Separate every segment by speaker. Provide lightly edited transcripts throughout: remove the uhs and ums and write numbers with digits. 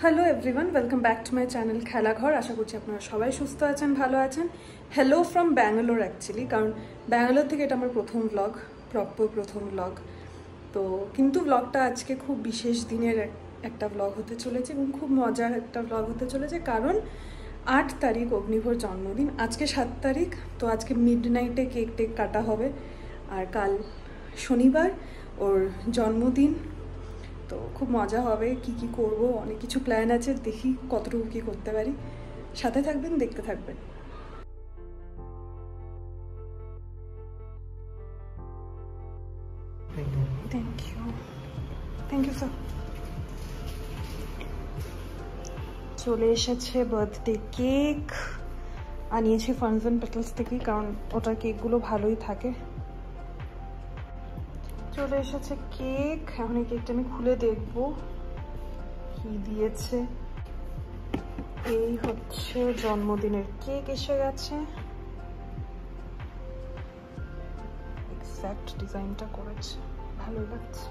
Speaker 1: Hello everyone, welcome back to my channel Khelaghar. আশা করছি আপনারা সবাই সুস্থ আছেন, ভালো আছেন। হ্যালো ফ্রম ব্যাঙ্গালোর অ্যাকচুয়ালি, কারণ ব্যাঙ্গালোর থেকে এটা আমার প্রথম ব্লগ, প্রথম ব্লগ। তো কিন্তু ব্লগটা আজকে খুব বিশেষ দিনের একটা ব্লগ হতে চলেছে এবং খুব মজার একটা ব্লগ হতে চলেছে, কারণ 8 তারিখ অগ্নিভোর জন্মদিন, আজকে 7 তারিখ। তো আজকে মিডনাইটে কেক টেক কাটা হবে, আর কাল শনিবার ওর জন্মদিন। তো খুব মজা হবে, কি কি করব, অনেক কিছু প্ল্যান আছে, দেখি কতটুকু কি করতে পারি। সাথে থাকবেন, দেখতে থাকবেন। Thank you sir. চলে এসেছে বার্থডে কেক, আনিয়েছি ফানস অ্যান্ড পেটালস থেকে, কারণ ওটার কেকগুলো ভালোই থাকে। চলে এসেছে কেক, এখন এই কেকটা আমি খুলে দেখবো কি দিয়েছে। এই হচ্ছে জন্মদিনের কেক, এসে গেছে। এক্স্যাক্ট ডিজাইনটা করেছে, ভালোই লাগছে।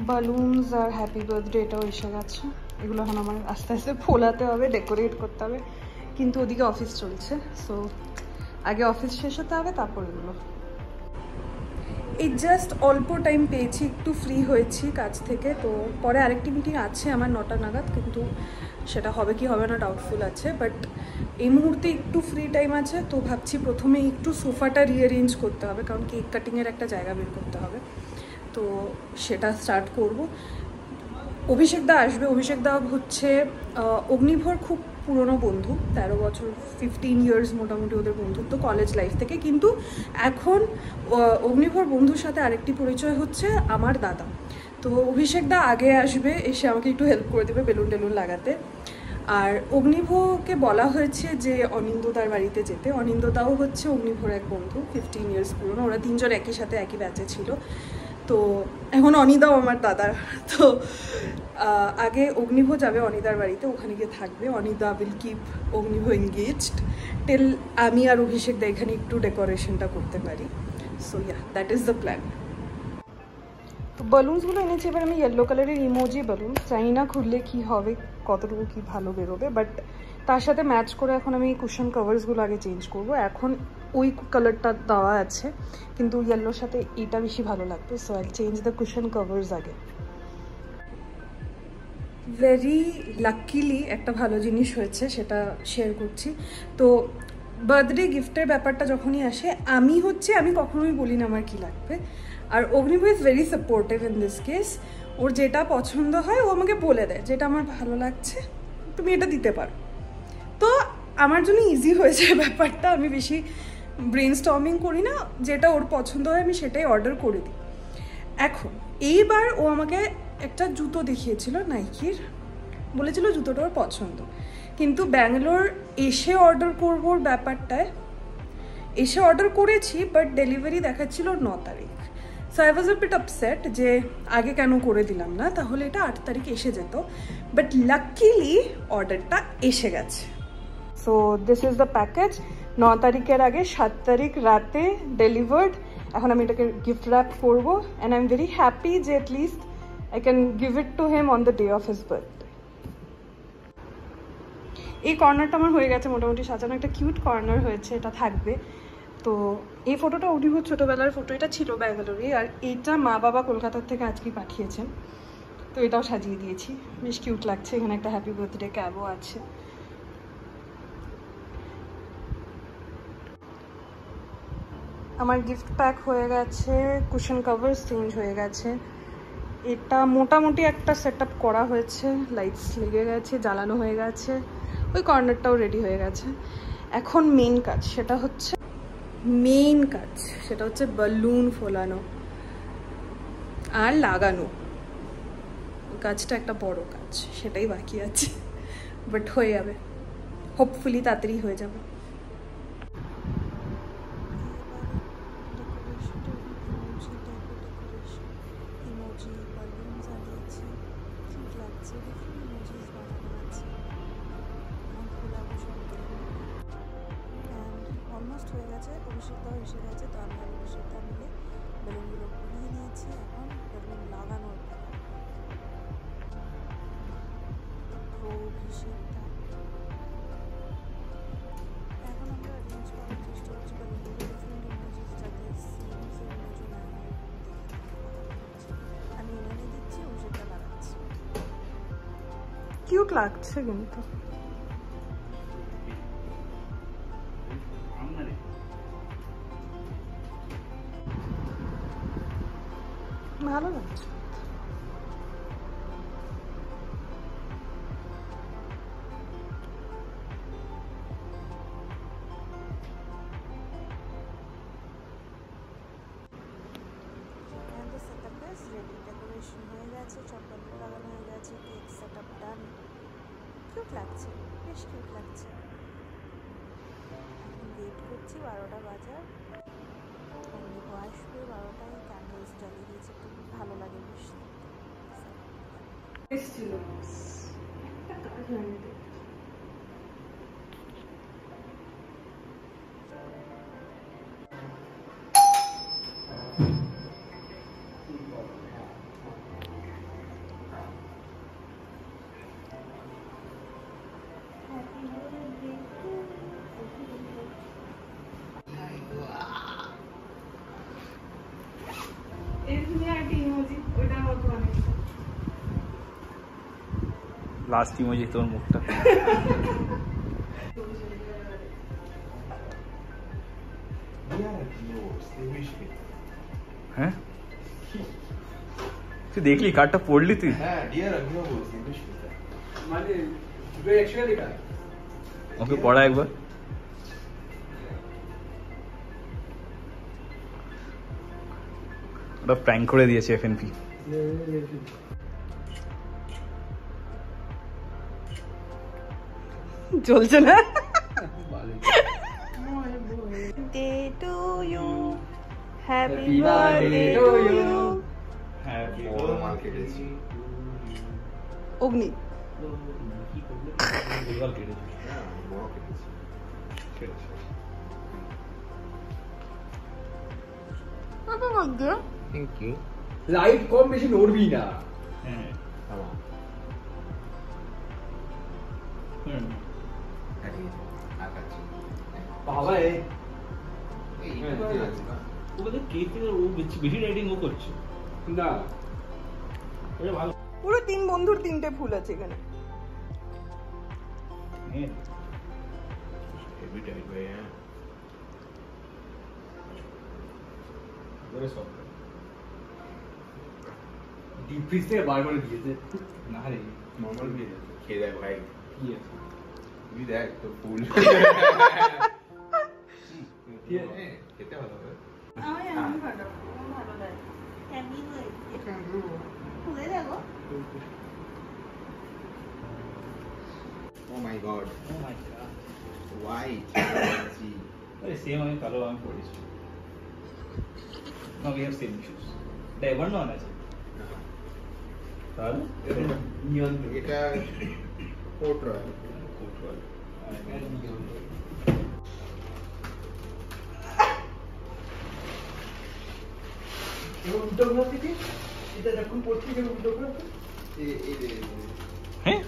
Speaker 1: বালুনস আর হ্যাপি বার্থডে এটাও এসে গেছে। এগুলো এখন আমার আস্তে আস্তে ফোলাতে হবে, ডেকোরেট করতে হবে, কিন্তু ওদিকে অফিস চলছে, সো আগে অফিস শেষ হতে হবে, তারপর এগুলো। এই জাস্ট অল্প টাইম পেয়েছি, একটু ফ্রি হয়েছি কাজ থেকে। তো পরে আরেকটি মিটিং আছে আমার 9টা নাগাদ, কিন্তু সেটা হবে কি হবে না ডাউটফুল আছে। বাট এই মুহূর্তে একটু ফ্রি টাইম আছে, তো ভাবছি প্রথমে একটু সোফাটা রিঅ্যারেঞ্জ করতে হবে, কারণ কেক কাটিংয়ের একটা জায়গা বের করতে হবে। তো সেটা স্টার্ট করব। অভিষেক দা আসবে। অভিষেক দা হচ্ছে অগ্নিভোর খুব পুরনো বন্ধু, 13 বছর, 15 ইয়ার্স মোটামুটি ওদের বন্ধুত্ব কলেজ লাইফ থেকে। কিন্তু এখন অগ্নিভোর বন্ধুর সাথে আরেকটি পরিচয় হচ্ছে আমার দাদা। তো অভিষেক দা আগে আসবে, এসে আমাকে একটু হেল্প করে দেবে বেলুন টেলুন লাগাতে। আর অগ্নিভোকে বলা হয়েছে যে অনিন্দদার বাড়িতে যেতে। অনিন্দদাও হচ্ছে অগ্নিভোর এক বন্ধু, 15 ইয়ার্স পুরনো। ওরা তিনজন একই সাথে একই ব্যাচে ছিল। তো এখন অনিদাও আমার দাদার। তো আগে অগ্নিভো যাবে অনিদার বাড়িতে, ওখানে গিয়ে থাকবে। অনিদা উইল কিপ অগ্নিভো এঙ্গেজড টিল আমি আর অভিষেক দা এখানে একটু ডেকোরেশনটা করতে পারি। So yeah, that is the plan. তো বালুনসগুলো এনেছি, এবার আমি ইয়েলো কালারের ইমোজি বালুন, চাই না খুললে কী হবে, কতটুকু কি ভালো বেরোবে। বাট তার সাথে ম্যাচ করে এখন আমি কুশন কভার্সগুলো আগে চেঞ্জ করব। এখন ওই কালারটা দেওয়া আছে, কিন্তু ইয়েলোর সাথে এটা বেশি ভালো লাগবে, so I change the cushion covers আগে। ভেরি লাকিলি একটা ভালো জিনিস হয়েছে, সেটা শেয়ার করছি। তো বার্থডে গিফটের ব্যাপারটা যখনই আসে, আমি কখনোই বলি না আমার কী লাগবে। আর Agnibho is very supportive in this case. ওর যেটা পছন্দ হয় ও আমাকে বলে দেয়, যেটা আমার ভালো লাগছে তুমি এটা দিতে পারো। তো আমার জন্য ইজি হয়েছে ব্যাপারটা, আমি বেশি ব্রেন স্টর্মিং করি না, যেটা ওর পছন্দ হয় আমি সেটাই অর্ডার করে দিই। এখন এইবার ও আমাকে একটা জুতো দেখিয়েছিল নাইকির, বলেছিল জুতোটা ওর পছন্দ, কিন্তু ব্যাঙ্গালোর এসে অর্ডার করবোর ব্যাপারটায় এসে অর্ডার করেছি, বাট ডেলিভারি দেখাচ্ছিল 9 তারিখ। So I was a bit upset যে আগে কেন করে দিলাম না, তাহলে এটা 8 তারিখ এসে যেত। বাট লাকিলি অর্ডারটা এসে গেছে। So this is the package. 9 তারিখের আগে 7 তারিখ রাতে ডেলিভার্ড। এখন আমি এটাকে গিফট র্যাপ করবো, and I am very happy যে at least I can give it to him on the day of his birthday. এই কর্নারটা আমার হয়ে গেছে মোটামুটি সাজানো, একটা কিউট কর্নার হয়েছে, এটা থাকবে। তো এই ফটোটা অগ্নিভোর ছোটোবেলার ফটো, এটা ছিল ব্যাঙ্গালোরে, আর এইটা মা বাবা কলকাতার থেকে আজকেই পাঠিয়েছেন। তো এটাও সাজিয়ে দিয়েছি, বেশ কিউট লাগছে। এখানে একটা হ্যাপি বার্থডে ক্যাবও আছে। আমার গিফট প্যাক হয়ে গেছে, কুশন কভার্স চেঞ্জ হয়ে গেছে, এটা মোটামুটি একটা সেট আপ করা হয়েছে, লাইটস লেগে গেছে, জ্বালানো হয়ে গেছে, ওই কর্নারটাও রেডি হয়ে গেছে। এখন মেন কাজ, সেটা হচ্ছে বালুন ফোলানো আর লাগানো। কাজটা একটা বড় কাজ, সেটাই বাকি আছে, বাট হয়ে যাবে, হোপফুলি তাড়াতাড়ি হয়ে যাবে। অলমোস্ট হয়ে গেছে, অভিষেকটাও এসে গেছে। তো আমি আর অভিষেকটা মিলে বেলুনগুলো ঘুরিয়ে নিয়েছি, এখন বেলুন লাগানোর।
Speaker 2: এখন আমরা অ্যারেঞ্জ করার চেষ্টা করছি ডিফারেন্ট ইমেজেস যাতে আমি এনে দিচ্ছি ও সেটা লাগাচ্ছি।
Speaker 1: কিউট লাগছে কিন্তু ভালো লাগছে।
Speaker 2: রেডি ডেকোরেশন হয়ে গেছে, চকলেট লাগানো হয়ে গেছে, কেক সেট আপ ডান। কিউট লাগছে, বেশ কিউট লাগছে। এখন ওয়েট করছি 12টা বাজার, অনেক আসবে 12টায়। ক্যান্ডেলস জ্বালিয়ে দিয়েছে, একটু ভালো লাগে বেশ।
Speaker 3: লাস্ট ইমোজি তোর মুখটা। হ্যাঁ তুই দেখলি কার্ডটা পড়লি তুই?
Speaker 4: হ্যাঁ ডিয়ার অভিনব মানে অ্যাকচুয়ালি লেখা
Speaker 3: ওকে পড়া একবার। ওটা প্র্যাঙ্ক করে দিয়েছে এফএনপি।
Speaker 1: চলছে না।
Speaker 2: Day to you, happy birthday to you.
Speaker 4: বড় মাল কেটেছি।
Speaker 1: অগ্নি
Speaker 4: বড় কেটেছি। Thank you. লাইট কম বেশি নড়বি না।
Speaker 3: হ্যাঁ
Speaker 4: বাবা
Speaker 3: বেশি রাইডিং ও করছে
Speaker 4: না
Speaker 3: ভালো।
Speaker 1: পুরো 3 বন্ধুর 3টে ফুল আছে এখানে।
Speaker 4: ডিপ ফ্রিজ থেকে বার করে দিয়েছে।
Speaker 3: না রে
Speaker 4: নরমাল দিয়ে খেয়ে দেখ ভাই।
Speaker 3: কি আছে
Speaker 4: তুই দেখ তো ফুল খেতে ভালো হবে। Oh my god.
Speaker 3: Oh my god
Speaker 4: White.
Speaker 3: আরে সেম আমি কালো আমি পড়েছি। না উই হ্যাভ সেম ইস্যুস। এটা এভার নন আছে তাহলে
Speaker 4: নিয়ন এটা কোট রয়্যাল। উল্টো ঘোরাতে কি এটা যখন পড়ছি উল্টো ঘোরাতে
Speaker 3: হ্যাঁ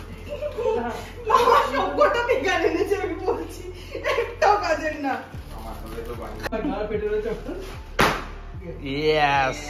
Speaker 1: সবকটা বেকার এনেছে আমি বলছি, একটাও কাজের না।
Speaker 4: আমার হলে তো বাড়ি
Speaker 3: ইয়েস